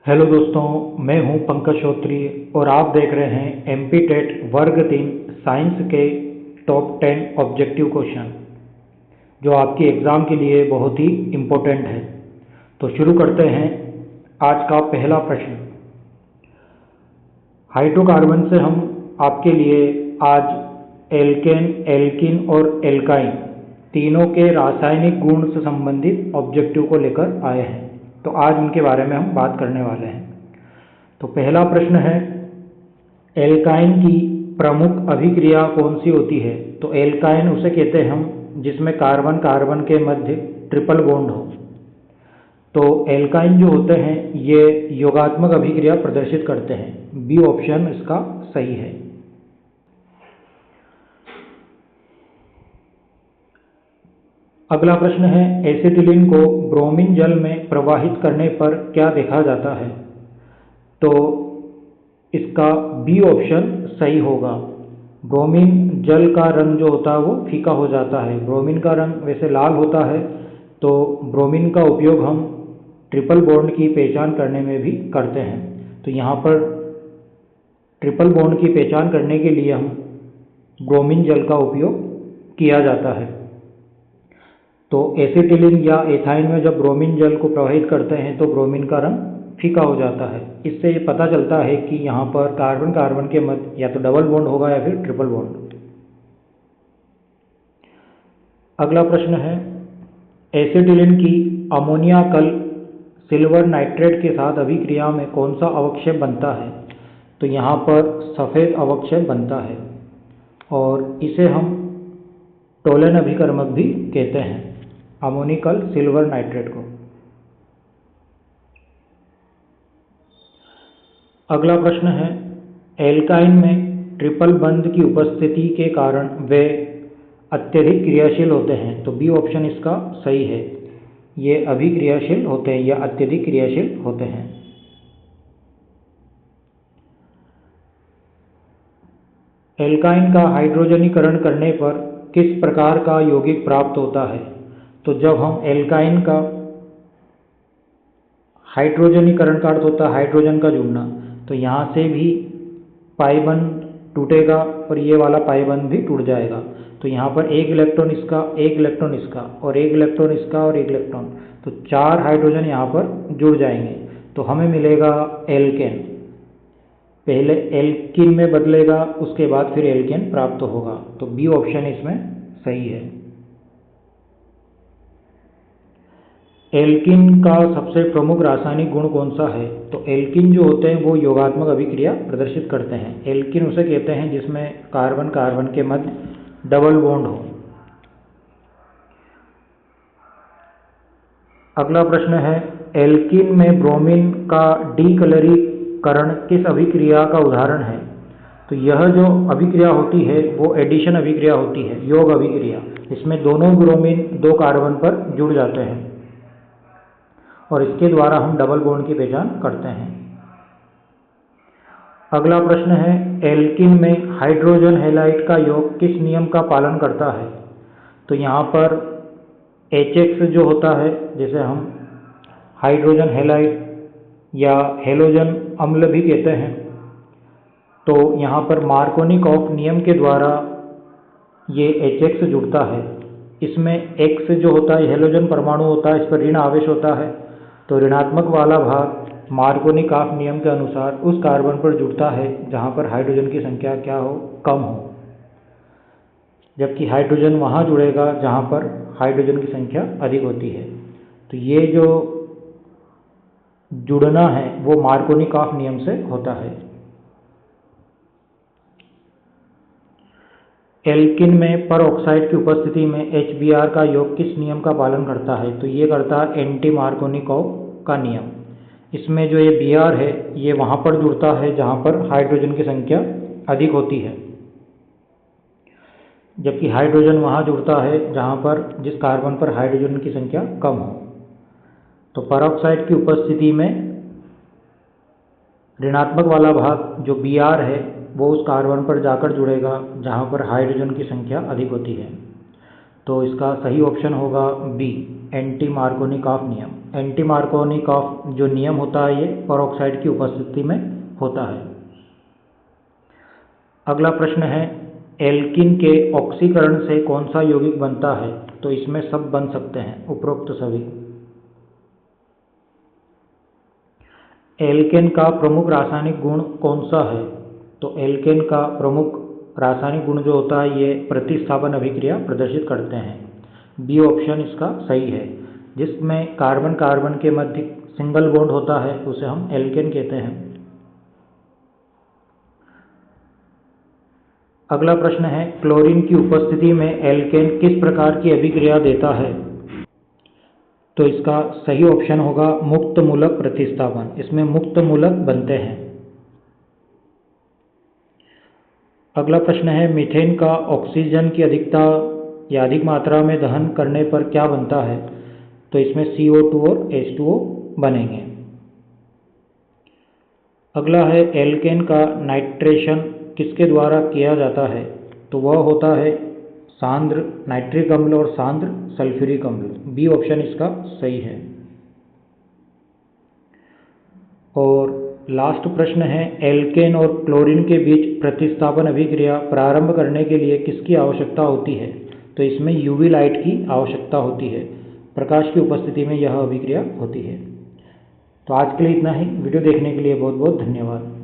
Hello दोस्तों, मैं हूं पंकज श्रोत्री और आप देख रहे हैं एमपी टेट वर्ग 3 साइंस के टॉप 10 ऑब्जेक्टिव क्वेश्चन जो आपकी एग्ज़ाम के लिए बहुत ही इम्पोर्टेंट है। तो शुरू करते हैं। आज का पहला प्रश्न, हाइड्रोकार्बन से हम आपके लिए आज एल्केन, एल्कीन और एल्काइन तीनों के रासायनिक गुण से संबंधित ऑब्जेक्टिव को लेकर आए हैं। तो आज उनके बारे में हम बात करने वाले हैं। तो पहला प्रश्न है, एल्काइन की प्रमुख अभिक्रिया कौन सी होती है? तो एल्काइन उसे कहते हैं हम जिसमें कार्बन कार्बन के मध्य ट्रिपल बॉन्ड हो। तो एल्काइन जो होते हैं ये योगात्मक अभिक्रिया प्रदर्शित करते हैं। बी ऑप्शन इसका सही है। अगला प्रश्न है, एसिटिलीन को ब्रोमीन जल में प्रवाहित करने पर क्या देखा जाता है? तो इसका बी ऑप्शन सही होगा। ब्रोमीन जल का रंग जो होता है वो फीका हो जाता है। ब्रोमीन का रंग वैसे लाल होता है, तो ब्रोमीन का उपयोग हम ट्रिपल बॉन्ड की पहचान करने में भी करते हैं। तो यहाँ पर ट्रिपल बॉन्ड की पहचान करने के लिए हम ब्रोमीन जल का उपयोग किया जाता है। तो एसिटिलीन या एथाइन में जब ब्रोमीन जल को प्रवाहित करते हैं तो ब्रोमीन का रंग फीका हो जाता है। इससे ये पता चलता है कि यहाँ पर कार्बन कार्बन के मध्य या तो डबल बॉन्ड होगा या फिर ट्रिपल बॉन्ड। अगला प्रश्न है, एसिटिलीन की अमोनिया कल सिल्वर नाइट्रेट के साथ अभिक्रिया में कौन सा अवक्षय बनता है? तो यहाँ पर सफ़ेद अवक्षय बनता है और इसे हम टोलेन अभिकर्मक भी कहते हैं, अमोनिकल सिल्वर नाइट्रेट को। अगला प्रश्न है, एल्काइन में ट्रिपल बंध की उपस्थिति के कारण वे अत्यधिक क्रियाशील होते हैं। तो बी ऑप्शन इसका सही है। ये अभिक्रियाशील होते हैं या अत्यधिक क्रियाशील होते हैं। एल्काइन का हाइड्रोजनीकरण करने पर किस प्रकार का यौगिक प्राप्त होता है? तो जब हम एल्काइन का हाइड्रोजनीकरण का अर्थ होता है हाइड्रोजन का जुड़ना, तो यहाँ से भी पाई बंध टूटेगा और ये वाला पाई बंध भी टूट जाएगा। तो यहाँ पर एक इलेक्ट्रॉन इसका, एक इलेक्ट्रॉन इसका और एक इलेक्ट्रॉन इसका और एक इलेक्ट्रॉन, तो 4 हाइड्रोजन यहाँ पर जुड़ जाएंगे। तो हमें मिलेगा एल्केन। पहले एल्कीन में बदलेगा, उसके बाद फिर एल्केन प्राप्त होगा। तो बी ऑप्शन इसमें सही है। एल्कीन का सबसे प्रमुख रासायनिक गुण कौन सा है? तो एल्कीन जो होते हैं वो योगात्मक अभिक्रिया प्रदर्शित करते हैं। एल्कीन उसे कहते हैं जिसमें कार्बन कार्बन के मध्य डबल बॉन्ड हो। अगला प्रश्न है, एल्कीन में ब्रोमीन का डीकलरीकरण किस अभिक्रिया का उदाहरण है? तो यह जो अभिक्रिया होती है वो एडिशन अभिक्रिया होती है, योग अभिक्रिया। इसमें दोनों ब्रोमीन 2 कार्बन पर जुड़ जाते हैं और इसके द्वारा हम डबल बॉन्ड की पहचान करते हैं। अगला प्रश्न है, एल्कीन में हाइड्रोजन हैलाइड का योग किस नियम का पालन करता है? तो यहाँ पर HX जो होता है, जैसे हम हाइड्रोजन हैलाइड या हेलोजन अम्ल भी कहते हैं, तो यहाँ पर मार्कोनिकॉफ नियम के द्वारा ये HX जुड़ता है। इसमें X जो होता है हेलोजन परमाणु होता है, इस पर ऋण आवेश होता है, तो ऋणात्मक वाला भाग मार्कोनिकॉफ नियम के अनुसार उस कार्बन पर जुड़ता है जहाँ पर हाइड्रोजन की संख्या क्या हो, कम हो, जबकि हाइड्रोजन वहाँ जुड़ेगा जहाँ पर हाइड्रोजन की संख्या अधिक होती है। तो ये जो जुड़ना है वो मार्कोनिकॉफ नियम से होता है। एल्कीन में पर ऑक्साइड की उपस्थिति में HBr का योग किस नियम का पालन करता है? तो ये करता है एंटी मार्कोनिकॉफ का नियम। इसमें जो ये Br है ये वहाँ पर जुड़ता है जहाँ पर हाइड्रोजन की संख्या अधिक होती है, जबकि हाइड्रोजन वहाँ जुड़ता है जहाँ पर जिस कार्बन पर हाइड्रोजन की संख्या कम हो। तो परऑक्साइड की उपस्थिति में ऋणात्मक वाला भाग जो Br है वो उस कार्बन पर जाकर जुड़ेगा जहाँ पर हाइड्रोजन की संख्या अधिक होती है। तो इसका सही ऑप्शन होगा बी। एंटी मार्कोनिकॉफ नियम। एंटी मार्कोनिकॉफ जो नियम होता है ये पेरोक्साइड की उपस्थिति में होता है। अगला प्रश्न है एल्कीन के ऑक्सीकरण से कौन सा यौगिक बनता है? तो इसमें सब बन सकते हैं, उपरोक्त सभी। एल्केन का प्रमुख रासायनिक गुण कौन सा है? तो एल्केन का प्रमुख रासायनिक गुण जो होता है ये प्रतिस्थापन अभिक्रिया प्रदर्शित करते हैं। बी ऑप्शन इसका सही है। जिसमें कार्बन कार्बन के मध्य सिंगल बॉन्ड होता है उसे हम एल्केन कहते हैं। अगला प्रश्न है क्लोरीन की उपस्थिति में एल्केन किस प्रकार की अभिक्रिया देता है? तो इसका सही ऑप्शन होगा मुक्त मूलक प्रतिस्थापन। इसमें मुक्त मूलक बनते हैं। अगला प्रश्न है मीथेन का ऑक्सीजन की अधिकता या अधिक मात्रा में दहन करने पर क्या बनता है? तो इसमें CO2 और H2O बनेंगे। अगला है एल्केन का नाइट्रेशन किसके द्वारा किया जाता है? तो वह होता है सांद्र नाइट्रिक अम्ल और सांद्र सल्फ्यूरिक अम्ल। बी ऑप्शन इसका सही है। और लास्ट प्रश्न है एल्केन और क्लोरीन के बीच प्रतिस्थापन अभिक्रिया प्रारंभ करने के लिए किसकी आवश्यकता होती है? तो इसमें यूवी लाइट की आवश्यकता होती है। प्रकाश की उपस्थिति में यह अभिक्रिया होती है। तो आज के लिए इतना ही। वीडियो देखने के लिए बहुत बहुत धन्यवाद।